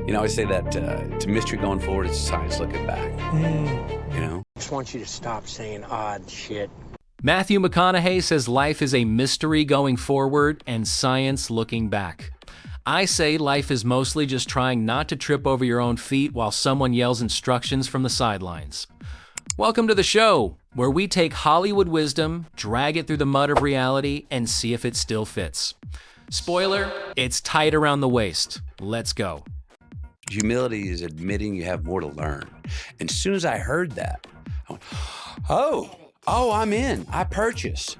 You know, I always say that it's a mystery going forward, it's science looking back. You know? I just want you to stop saying odd shit. Matthew McConaughey says life is a mystery going forward and science looking back. I say life is mostly just trying not to trip over your own feet while someone yells instructions from the sidelines. Welcome to the show, where we take Hollywood wisdom, drag it through the mud of reality, and see if it still fits. Spoiler, it's tight around the waist. Let's go. Humility is admitting you have more to learn. And as soon as I heard that, I went, oh, I'm in. I purchase.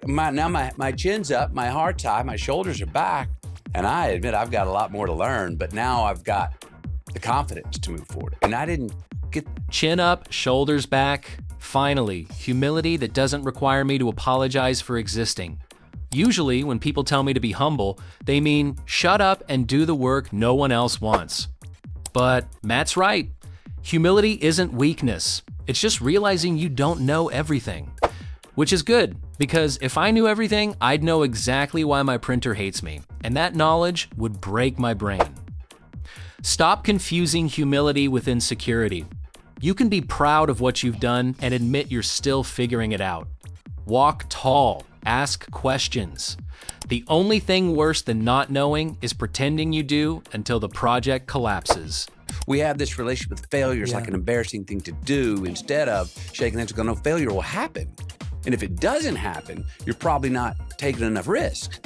Now my chin's up, my heart's high, my shoulders are back, and I admit I've got a lot more to learn, but now I've got the confidence to move forward. And I didn't get... Chin up, shoulders back. Finally, humility that doesn't require me to apologize for existing. Usually, when people tell me to be humble, they mean shut up and do the work no one else wants. But Matt's right. Humility isn't weakness. It's just realizing you don't know everything. Which is good, because if I knew everything, I'd know exactly why my printer hates me, and that knowledge would break my brain. Stop confusing humility with insecurity. You can be proud of what you've done and admit you're still figuring it out. Walk tall. Ask questions. The only thing worse than not knowing is pretending you do until the project collapses. We have this relationship with failure as like an embarrassing thing to do instead of shaking hands and going, no, failure will happen. And if it doesn't happen, you're probably not taking enough risks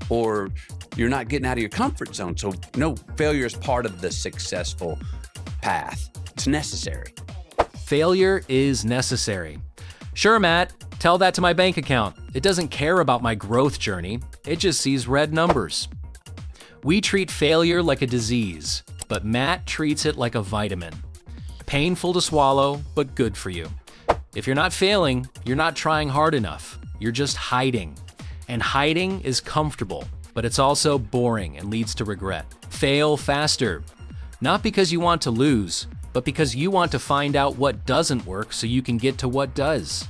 or you're not getting out of your comfort zone. So no, failure is part of the successful path. It's necessary. Failure is necessary. Sure, Matt, tell that to my bank account. It doesn't care about my growth journey. It just sees red numbers. We treat failure like a disease, but Matt treats it like a vitamin. Painful to swallow, but good for you. If you're not failing, you're not trying hard enough. You're just hiding. And hiding is comfortable, but it's also boring and leads to regret. Fail faster. Not because you want to lose, but because you want to find out what doesn't work so you can get to what does.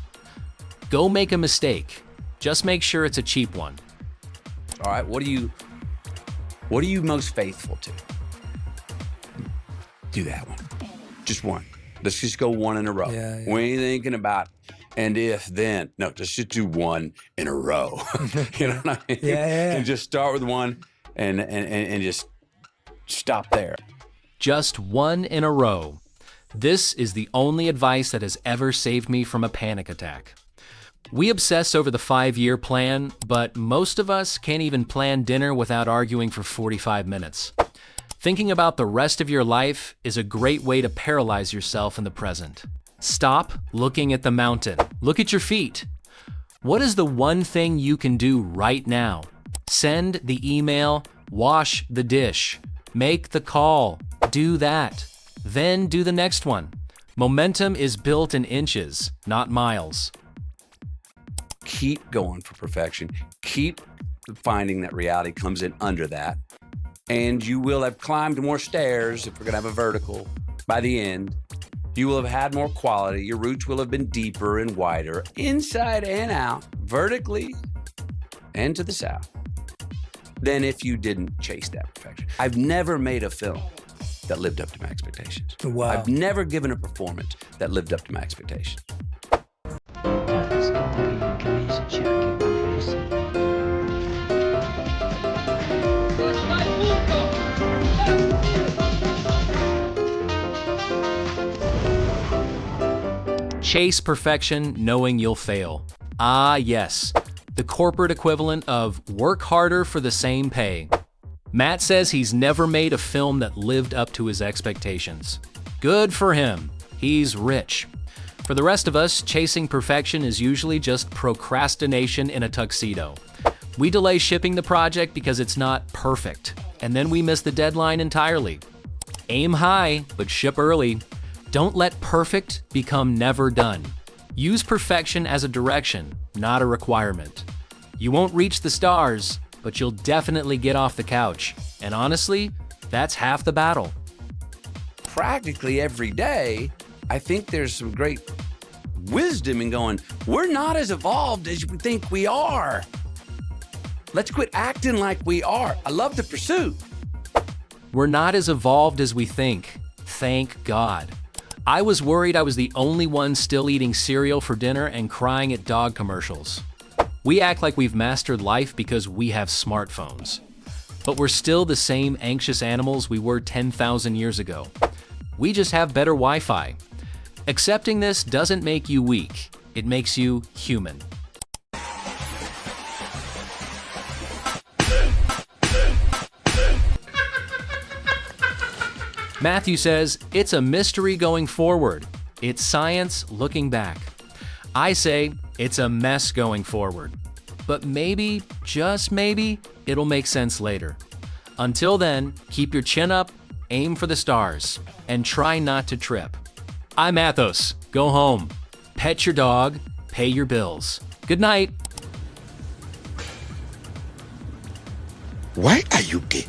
Go make a mistake. Just make sure it's a cheap one. All right, what are you most faithful to? Do that one. Just one. Let's just go one in a row. Yeah. We ain't thinking about and if then. No, just do one in a row. You know what I mean? Yeah. And just start with one and just stop there. Just one in a row. This is the only advice that has ever saved me from a panic attack. We obsess over the 5-year plan, but most of us can't even plan dinner without arguing for 45 minutes. Thinking about the rest of your life is a great way to paralyze yourself in the present. Stop looking at the mountain. Look at your feet. What is the one thing you can do right now? Send the email, wash the dish, make the call, do that. Then do the next one. Momentum is built in inches, not miles. Keep going for perfection. Keep finding that reality comes in under that. And you will have climbed more stairs, if we're going to have a vertical, by the end. You will have had more quality. Your roots will have been deeper and wider, inside and out, vertically and to the south, than if you didn't chase that perfection. I've never made a film that lived up to my expectations. Wow. I've never given a performance that lived up to my expectations. Chase perfection knowing you'll fail. Ah, yes. The corporate equivalent of work harder for the same pay. Matt says he's never made a film that lived up to his expectations. Good for him. He's rich. For the rest of us, chasing perfection is usually just procrastination in a tuxedo. We delay shipping the project because it's not perfect, and then we miss the deadline entirely. Aim high, but ship early. Don't let perfect become never done. Use perfection as a direction, not a requirement. You won't reach the stars, but you'll definitely get off the couch. And honestly, that's half the battle. Practically every day, I think there's some great wisdom in going, we're not as evolved as we think we are. Let's quit acting like we are. I love the pursuit, We're not as evolved as we think. Thank God. I was worried I was the only one still eating cereal for dinner and crying at dog commercials. We act like we've mastered life because we have smartphones. But we're still the same anxious animals we were 10,000 years ago. We just have better Wi-Fi. Accepting this doesn't make you weak. It makes you human. Matthew says, it's a mystery going forward. It's science looking back. I say, it's a mess going forward. But maybe, just maybe, it'll make sense later. Until then, keep your chin up, aim for the stars, and try not to trip. I'm Athos. Go home. Pet your dog. Pay your bills. Good night. Why are you gay?